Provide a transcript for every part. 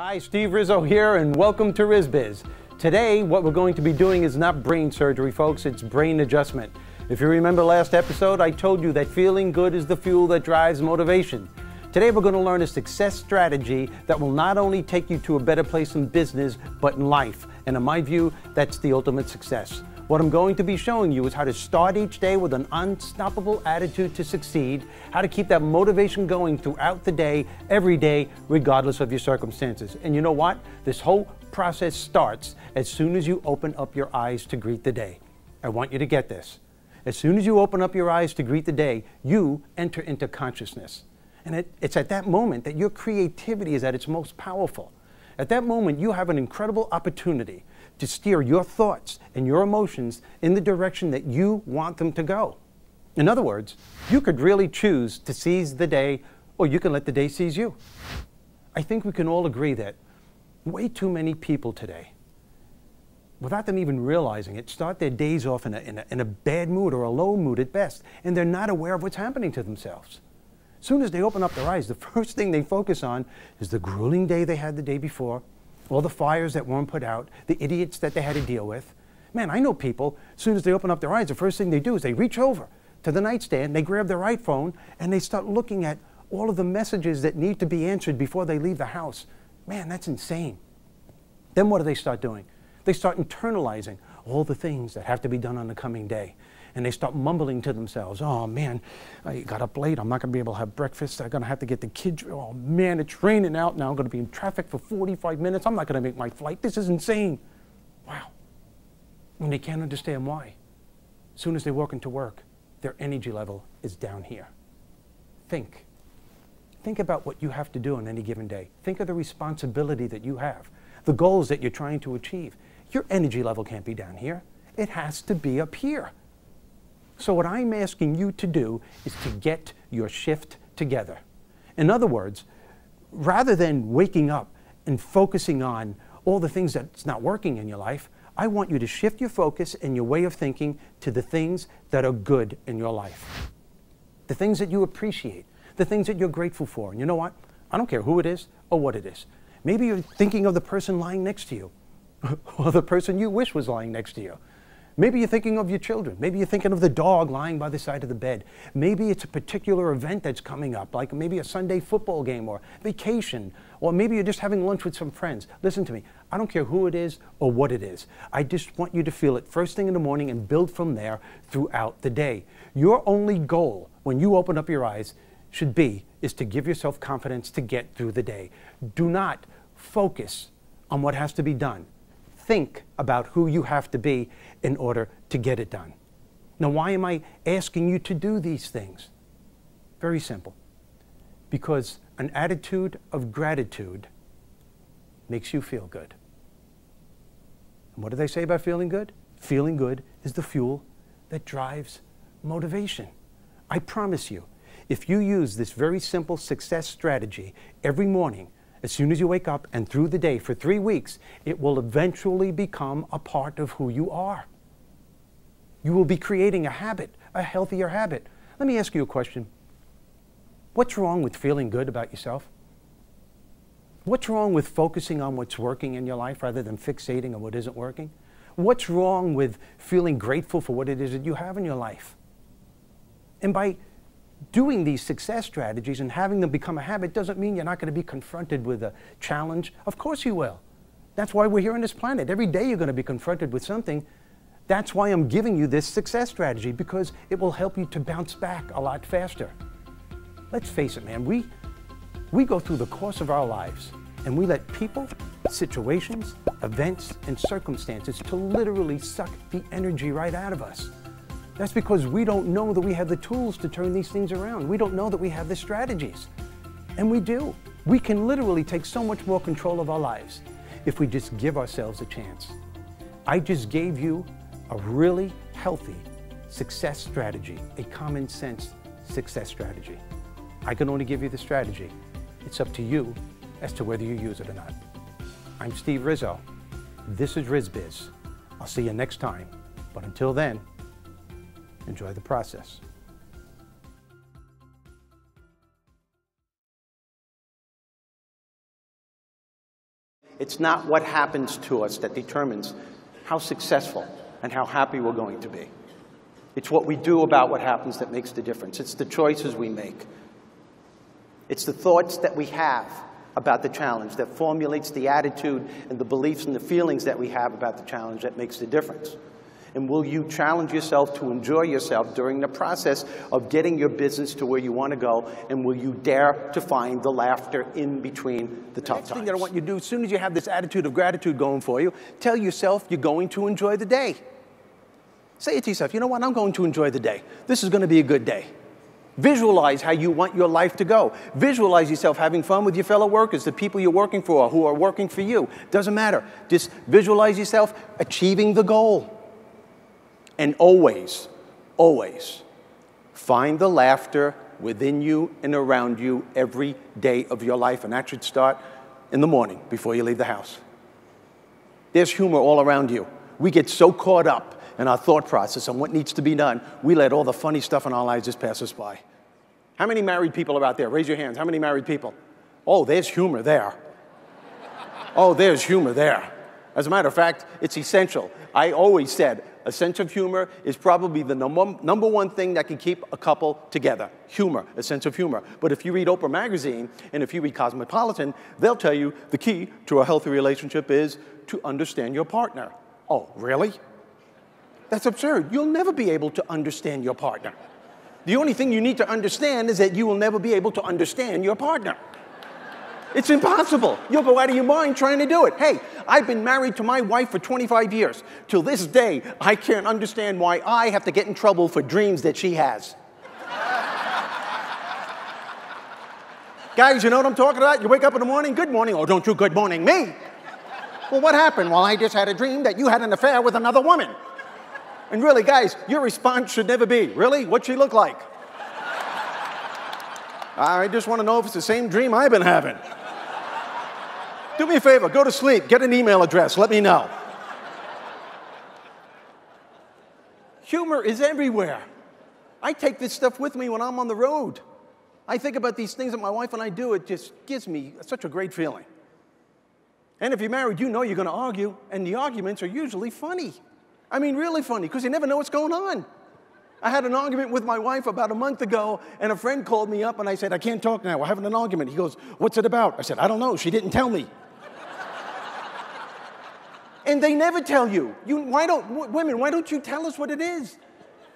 Hi, Steve Rizzo here, and welcome to RizBiz. Today, what we're going to be doing is not brain surgery, folks, it's brain adjustment. If you remember last episode, I told you that feeling good is the fuel that drives motivation. Today, we're going to learn a success strategy that will not only take you to a better place in business, but in life. And in my view, that's the ultimate success. What I'm going to be showing you is how to start each day with an unstoppable attitude to succeed, how to keep that motivation going throughout the day, every day, regardless of your circumstances. And you know what? This whole process starts as soon as you open up your eyes to greet the day. I want you to get this. As soon as you open up your eyes to greet the day, you enter into consciousness. And it's at that moment that your creativity is at its most powerful. At that moment, you have an incredible opportunity to steer your thoughts and your emotions in the direction that you want them to go. In other words, you could really choose to seize the day, or you can let the day seize you. I think we can all agree that way too many people today, without them even realizing it, start their days off in a bad mood or a low mood at best, and they're not aware of what's happening to themselves. As soon as they open up their eyes, the first thing they focus on is the grueling day they had the day before, all the fires that weren't put out, the idiots that they had to deal with. Man, I know people, as soon as they open up their eyes, the first thing they do is they reach over to the nightstand, they grab their iPhone, and they start looking at all of the messages that need to be answered before they leave the house. Man, that's insane. Then what do they start doing? They start internalizing all the things that have to be done on the coming day. And they start mumbling to themselves, oh man, I got up late, I'm not going to be able to have breakfast, I'm going to have to get the kids, oh man, it's raining out now, I'm going to be in traffic for 45 minutes, I'm not going to make my flight, this is insane. Wow. And they can't understand why. As soon as they walk into work, their energy level is down here. Think. Think about what you have to do on any given day. Think of the responsibility that you have, the goals that you're trying to achieve. Your energy level can't be down here. It has to be up here. So what I'm asking you to do is to get your shift together. In other words, rather than waking up and focusing on all the things that's not working in your life, I want you to shift your focus and your way of thinking to the things that are good in your life. The things that you appreciate, the things that you're grateful for. And you know what? I don't care who it is or what it is. Maybe you're thinking of the person lying next to you or the person you wish was lying next to you. Maybe you're thinking of your children. Maybe you're thinking of the dog lying by the side of the bed. Maybe it's a particular event that's coming up, like maybe a Sunday football game or vacation, or maybe you're just having lunch with some friends. Listen to me. I don't care who it is or what it is. I just want you to feel it first thing in the morning and build from there throughout the day. Your only goal when you open up your eyes is to give yourself confidence to get through the day. Do not focus on what has to be done. Think about who you have to be in order to get it done. Now, why am I asking you to do these things? Very simple. Because an attitude of gratitude makes you feel good. And what do they say about feeling good? Feeling good is the fuel that drives motivation. I promise you, if you use this very simple success strategy every morning, as soon as you wake up and through the day for 3 weeks, it will eventually become a part of who you are. You will be creating a habit, a healthier habit. Let me ask you a question. What's wrong with feeling good about yourself? What's wrong with focusing on what's working in your life rather than fixating on what isn't working? What's wrong with feeling grateful for what it is that you have in your life? And by doing these success strategies and having them become a habit doesn't mean you're not going to be confronted with a challenge. Of course you will. That's why we're here on this planet. Every day you're going to be confronted with something. That's why I'm giving you this success strategy, because it will help you to bounce back a lot faster. Let's face it, man, we go through the course of our lives and we let people, situations, events, and circumstances to literally suck the energy right out of us. That's because we don't know that we have the tools to turn these things around. We don't know that we have the strategies. And we do. We can literally take so much more control of our lives if we just give ourselves a chance. I just gave you a really healthy success strategy, a common sense success strategy. I can only give you the strategy. It's up to you as to whether you use it or not. I'm Steve Rizzo. This is RizBiz. I'll see you next time. But until then, enjoy the process. It's not what happens to us that determines how successful and how happy we're going to be. It's what we do about what happens that makes the difference. It's the choices we make. It's the thoughts that we have about the challenge that formulates the attitude and the beliefs and the feelings that we have about the challenge that makes the difference. And will you challenge yourself to enjoy yourself during the process of getting your business to where you want to go? And will you dare to find the laughter in between the tough times? The next thing that I want you to do, as soon as you have this attitude of gratitude going for you, tell yourself you're going to enjoy the day. Say it to yourself, you know what, I'm going to enjoy the day. This is going to be a good day. Visualize how you want your life to go. Visualize yourself having fun with your fellow workers, the people you're working for, who are working for you. Doesn't matter. Just visualize yourself achieving the goal. And always, always find the laughter within you and around you every day of your life. And that should start in the morning before you leave the house. There's humor all around you. We get so caught up in our thought process on what needs to be done, we let all the funny stuff in our lives just pass us by. How many married people are out there? Raise your hands. How many married people? Oh, there's humor there. Oh, there's humor there. As a matter of fact, it's essential. I always said a sense of humor is probably the number one thing that can keep a couple together. Humor, a sense of humor. But if you read Oprah magazine and if you read Cosmopolitan, they'll tell you the key to a healthy relationship is to understand your partner. Oh, really? That's absurd. You'll never be able to understand your partner. The only thing you need to understand is that you will never be able to understand your partner. It's impossible. You'll go out of your mind trying to do it. Hey, I've been married to my wife for 25 years. Till this day, I can't understand why I have to get in trouble for dreams that she has. Guys, you know what I'm talking about? You wake up in the morning, good morning. Oh, don't you good morning me. Well, what happened? Well, I just had a dream that you had an affair with another woman. And really, guys, your response should never be, really? What'd she look like? I just want to know if it's the same dream I've been having. Do me a favor, go to sleep, get an email address, let me know. Humor is everywhere. I take this stuff with me when I'm on the road. I think about these things that my wife and I do, it just gives me such a great feeling. And if you're married, you know you're going to argue, and the arguments are usually funny. I mean, really funny, because you never know what's going on. I had an argument with my wife about a month ago, and a friend called me up, and I said, I can't talk now, we're having an argument. He goes, what's it about? I said, I don't know, she didn't tell me. And they never tell you. Women, why don't you tell us what it is?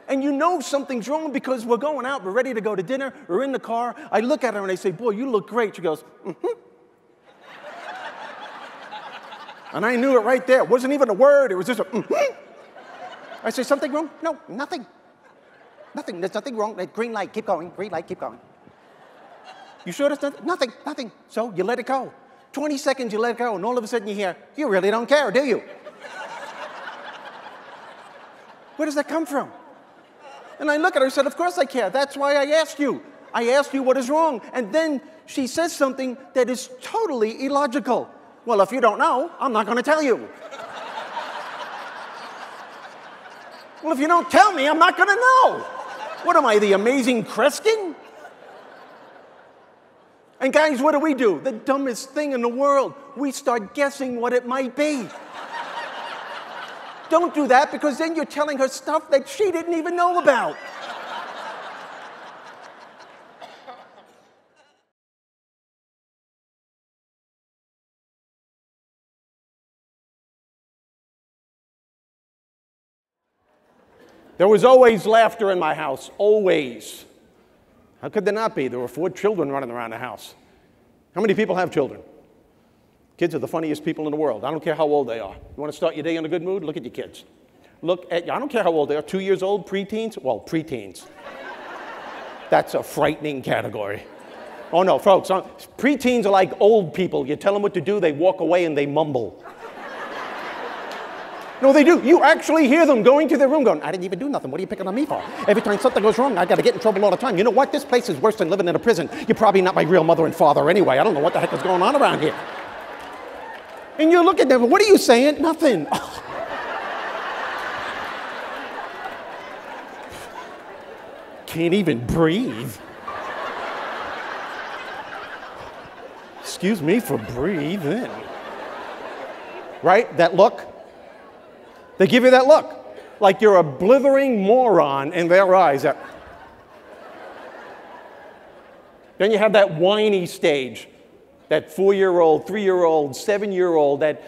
And you know something's wrong because we're going out, we're ready to go to dinner, we're in the car. I look at her and I say, boy, you look great. She goes, mm-hmm. And I knew it right there. It wasn't even a word, it was just a mm-hmm. I say, something wrong? No, nothing. Nothing, there's nothing wrong. Green light, keep going. Green light, keep going. You sure there's nothing? Nothing, nothing. So you let it go. 20 seconds, you let it go, and all of a sudden you hear, you really don't care, do you? Where does that come from? And I look at her and said, of course I care. That's why I asked you. I asked you what is wrong. And then she says something that is totally illogical. Well, if you don't know, I'm not going to tell you. Well, if you don't tell me, I'm not going to know. What am I, the amazing Kreskin? And guys, what do? The dumbest thing in the world. We start guessing what it might be. Don't do that, because then you're telling her stuff that she didn't even know about. There was always laughter in my house, always. How could there not be? There were 4 children running around the house. How many people have children? Kids are the funniest people in the world. I don't care how old they are. You want to start your day in a good mood? Look at your kids. I don't care how old they are, 2 years old, preteens? Well, preteens. That's a frightening category. Oh no, folks, preteens are like old people. You tell them what to do, they walk away and they mumble. No, they do. You actually hear them going to their room going, I didn't even do nothing. What are you picking on me for? Every time something goes wrong, I got to get in trouble all the time. You know what? This place is worse than living in a prison. You're probably not my real mother and father anyway. I don't know what the heck is going on around here. And you look at them, what are you saying? Nothing. Can't even breathe. Excuse me for breathing. right? That look. They give you that look, like you're a blithering moron in their eyes. Then you have that whiny stage, that 4-year-old, 3-year-old, 7-year-old, that,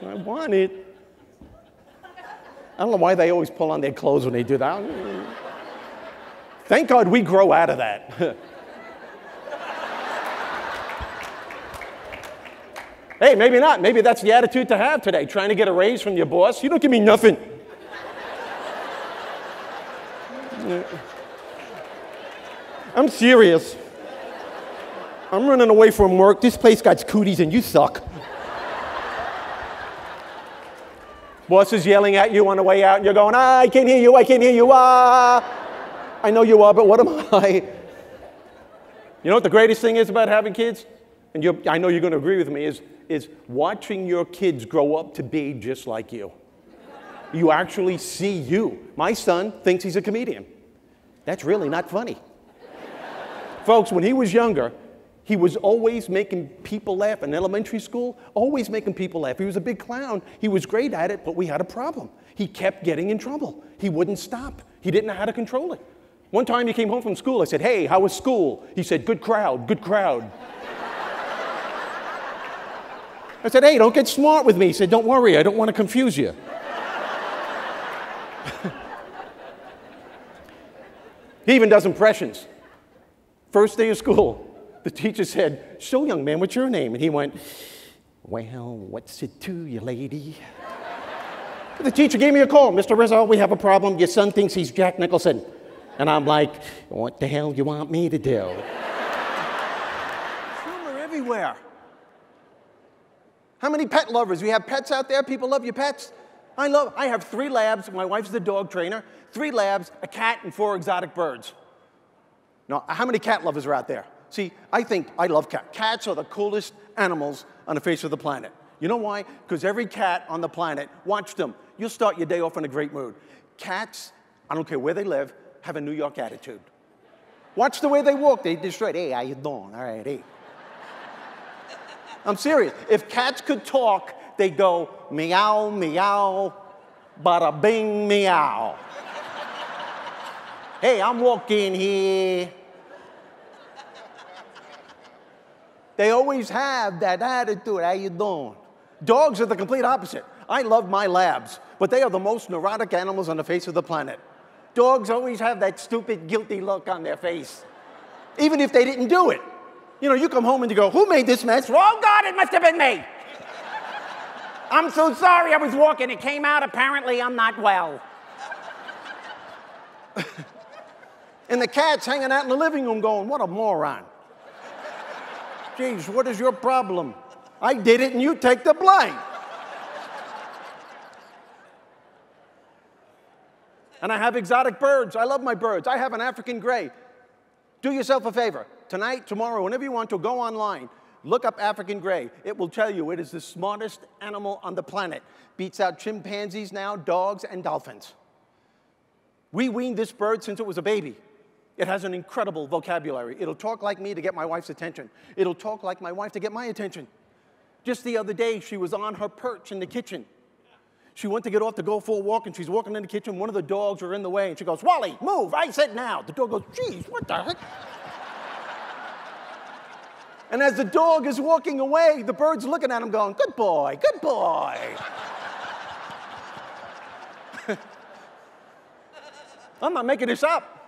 I want it. I don't know why they always pull on their clothes when they do that. Thank God we grow out of that. Hey, maybe not. Maybe that's the attitude to have today, trying to get a raise from your boss. You don't give me nothing. I'm serious. I'm running away from work. This place got cooties and you suck. Boss is yelling at you on the way out and you're going, I can't hear you, I can't hear you, ah. I know you are, but what am I? You know what the greatest thing is about having kids? And I know you're going to agree with me, is watching your kids grow up to be just like you. You actually see you. My son thinks he's a comedian. That's really not funny. Folks, when he was younger, he was always making people laugh in elementary school, always making people laugh. He was a big clown. He was great at it, but we had a problem. He kept getting in trouble. He wouldn't stop. He didn't know how to control it. One time he came home from school. I said, hey, how was school? He said, good crowd, good crowd. I said, hey, don't get smart with me. He said, don't worry, I don't want to confuse you. He even does impressions. First day of school, the teacher said, so young man, what's your name? And he went, well, what's it to you, lady? The teacher gave me a call. Mr. Rizzo, we have a problem. Your son thinks he's Jack Nicholson. And I'm like, what the hell do you want me to do? Humor everywhere. How many pet lovers? We have pets out there? People love your pets? I have 3 labs. My wife's the dog trainer. 3 labs, a cat, and 4 exotic birds. Now, how many cat lovers are out there? See, I love cats. Cats are the coolest animals on the face of the planet. You know why? Because every cat on the planet, watch them. You'll start your day off in a great mood. Cats, I don't care where they live, have a New York attitude. Watch the way they walk. They destroy. Hey, how you doing? All right, hey. I'm serious. If cats could talk, they'd go meow, meow, bada bing, meow. Hey, I'm walking here. They always have that attitude. How you doing? Dogs are the complete opposite. I love my labs, but they are the most neurotic animals on the face of the planet. Dogs always have that stupid, guilty look on their face, even if they didn't do it. You know, you come home and you go, who made this mess? Oh, God, it must have been me. I'm so sorry, I was walking. It came out. Apparently, I'm not well. And the cat's hanging out in the living room going, what a moron. Geez, what is your problem? I did it and you take the blame. And I have exotic birds. I love my birds. I have an African gray. Do yourself a favor. Tonight, tomorrow, whenever you want to, go online. Look up African gray. It will tell you it is the smartest animal on the planet. Beats out chimpanzees now, dogs, and dolphins. We weaned this bird since it was a baby. It has an incredible vocabulary. It'll talk like me to get my wife's attention. It'll talk like my wife to get my attention. Just the other day, she was on her perch in the kitchen. She went to get off to go for a walk, and she's walking in the kitchen. One of the dogs were in the way, and she goes, Wally, move, I said now. The dog goes, geez, what the heck? And as the dog is walking away, the bird's looking at him going, good boy, good boy. I'm not making this up.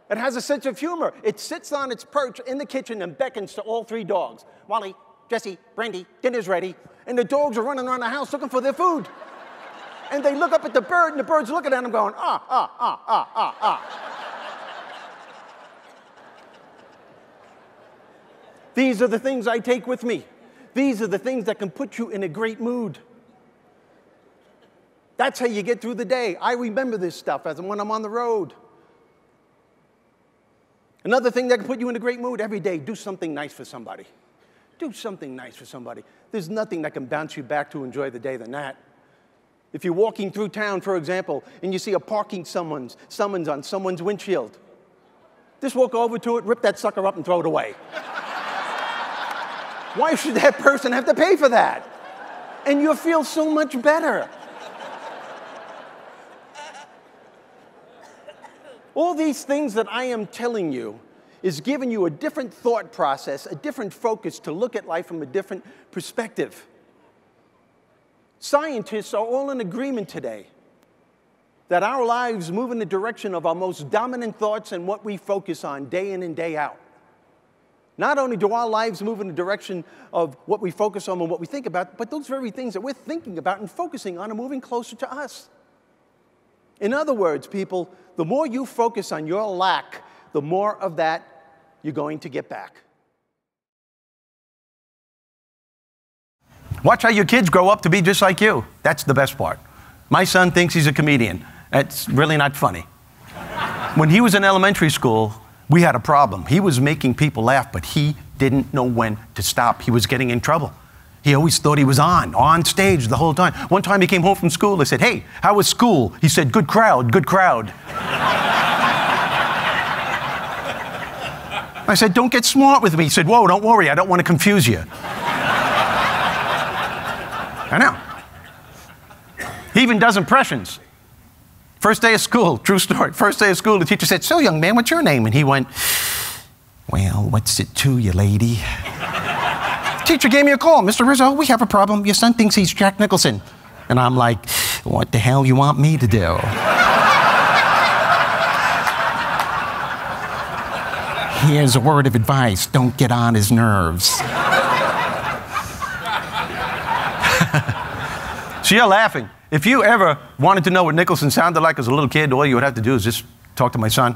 It has a sense of humor. It sits on its perch in the kitchen and beckons to all 3 dogs. Wally, Jesse, Brandy, dinner's ready. And the dogs are running around the house looking for their food. And they look up at the bird, and the bird's looking at them going, ah, ah, ah, ah, ah, ah. These are the things I take with me. These are the things that can put you in a great mood. That's how you get through the day. I remember this stuff when I'm on the road. Another thing that can put you in a great mood every day, do something nice for somebody. Do something nice for somebody. There's nothing that can bounce you back to enjoy the day than that. If you're walking through town, for example, and you see a parking summons on someone's windshield, just walk over to it, rip that sucker up, and throw it away. Why should that person have to pay for that? And you'll feel so much better. All these things that I am telling you is giving you a different thought process, a different focus to look at life from a different perspective. Scientists are all in agreement today that our lives move in the direction of our most dominant thoughts and what we focus on day in and day out. Not only do our lives move in the direction of what we focus on and what we think about, but those very things that we're thinking about and focusing on are moving closer to us. In other words, people, the more you focus on your lack, the more of that you're going to get back. Watch how your kids grow up to be just like you. That's the best part. My son thinks he's a comedian. That's really not funny. When he was in elementary school, we had a problem. He was making people laugh, but he didn't know when to stop. He was getting in trouble. He always thought he was on stage the whole time. One time he came home from school, I said, "Hey, how was school?" He said, "Good crowd, good crowd." I said, "Don't get smart with me." He said, "Whoa, don't worry, I don't want to confuse you." I know. He even does impressions. First day of school, true story. First day of school, the teacher said, "So, young man, what's your name?" And he went, "Well, what's it to you, lady?" Teacher gave me a call. "Mr. Rizzo, we have a problem. Your son thinks he's Jack Nicholson." And I'm like, "What the hell you want me to do?" "Here's a word of advice. Don't get on his nerves." So you're laughing. If you ever wanted to know what Nicholson sounded like as a little kid, all you would have to do is just talk to my son.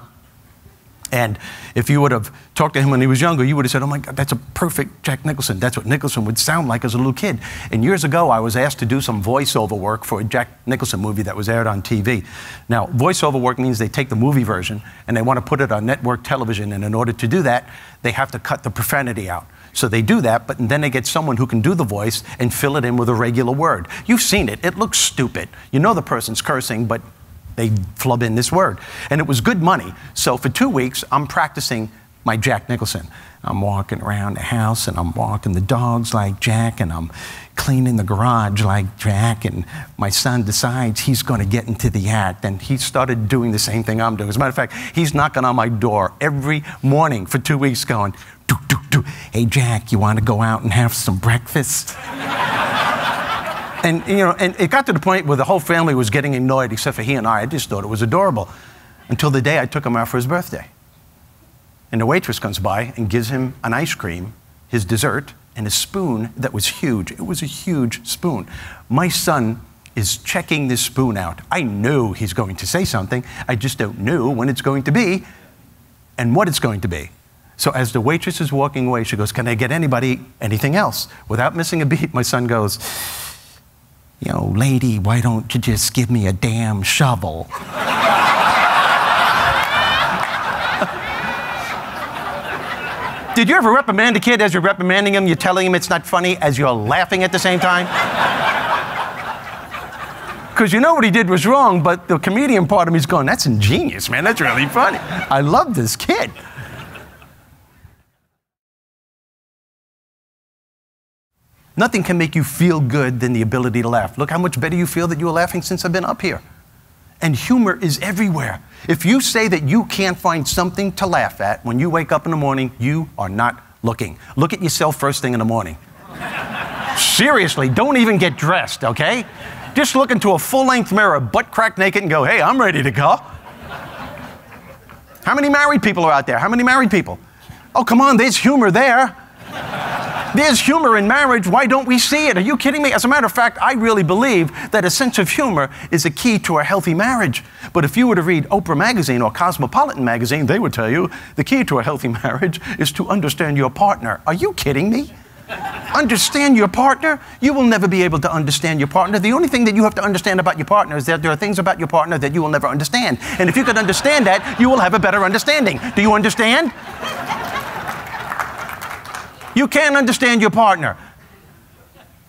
And if you would have talked to him when he was younger, you would have said, "Oh my God, that's a perfect Jack Nicholson. That's what Nicholson would sound like as a little kid." And years ago, I was asked to do some voiceover work for a Jack Nicholson movie that was aired on TV. Now, voiceover work means they take the movie version and they want to put it on network television. And in order to do that, they have to cut the profanity out. So they do that, but then they get someone who can do the voice and fill it in with a regular word. You've seen it. It looks stupid. You know the person's cursing, but they flub in this word. And it was good money. So for 2 weeks, I'm practicing my Jack Nicholson. I'm walking around the house, and I'm walking the dogs like Jack, and I'm cleaning the garage like Jack, and my son decides he's going to get into the act, and he started doing the same thing I'm doing. As a matter of fact, he's knocking on my door every morning for 2 weeks going, "Do, do, do. Hey, Jack, you want to go out and have some breakfast?" And, you know, and it got to the point where the whole family was getting annoyed, except for he and I. I just thought it was adorable. Until the day I took him out for his birthday. And the waitress comes by and gives him an ice cream, his dessert, and a spoon that was huge. It was a huge spoon. My son is checking this spoon out. I know he's going to say something. I just don't know when it's going to be and what it's going to be. So as the waitress is walking away, she goes, "Can I get anybody anything else?" Without missing a beat, my son goes, "You know, lady, why don't you just give me a damn shovel?" Did you ever reprimand a kid as you're reprimanding him, you're telling him it's not funny as you're laughing at the same time? Because you know what he did was wrong, but the comedian part of me is going, "That's ingenious, man. That's really funny. I love this kid." Nothing can make you feel good than the ability to laugh. Look how much better you feel that you were laughing since I've been up here. And humor is everywhere. If you say that you can't find something to laugh at when you wake up in the morning, you are not looking. Look at yourself first thing in the morning. Seriously, don't even get dressed, okay? Just look into a full-length mirror, butt crack naked, and go, "Hey, I'm ready to go." How many married people are out there? How many married people? Oh, come on, there's humor there. There's humor in marriage. Why don't we see it? Are you kidding me? As a matter of fact, I really believe that a sense of humor is a key to a healthy marriage. But if you were to read Oprah magazine or Cosmopolitan magazine, they would tell you the key to a healthy marriage is to understand your partner. Are you kidding me? Understand your partner? You will never be able to understand your partner. The only thing that you have to understand about your partner is that there are things about your partner that you will never understand. And if you could understand that, you will have a better understanding. Do you understand? You can't understand your partner.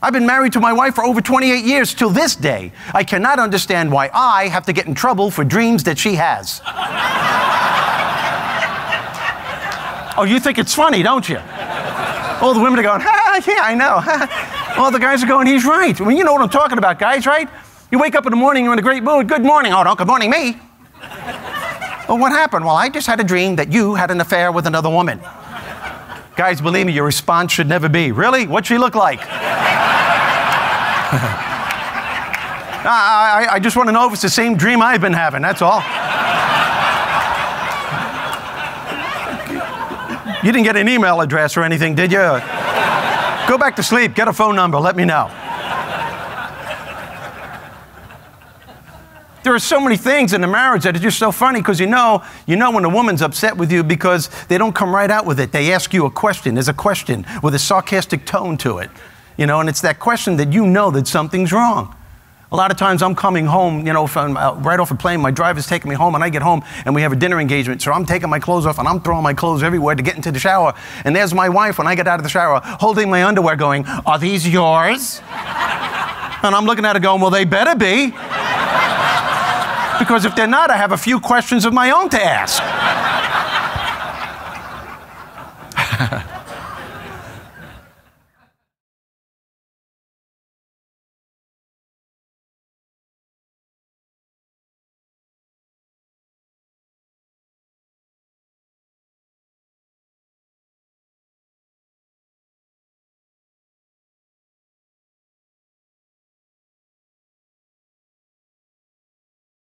I've been married to my wife for over 28 years till this day. I cannot understand why I have to get in trouble for dreams that she has. Oh, you think it's funny, don't you? All the women are going, yeah, I know. All the guys are going, he's right. Well, you know what I'm talking about, guys, right? You wake up in the morning, you're in a great mood. Good morning. Oh, no, good morning, me. Well, what happened? Well, I just had a dream that you had an affair with another woman. Guys, believe me, your response should never be, really? What'd she look like? I just want to know if it's the same dream I've been having, that's all. You didn't get an email address or anything, did you? Go back to sleep, get a phone number, let me know. There are so many things in the marriage that are just so funny because you know when a woman's upset with you because they don't come right out with it. They ask you a question. There's a question with a sarcastic tone to it. You know, and it's that question that you know that something's wrong. A lot of times I'm coming home, you know, from right off a plane, my driver's taking me home, and I get home, and we have a dinner engagement, so I'm taking my clothes off, and I'm throwing my clothes everywhere to get into the shower, and there's my wife when I get out of the shower, holding my underwear going, are these yours? And I'm looking at her going, well, they better be. Because if they're not, I have a few questions of my own to ask.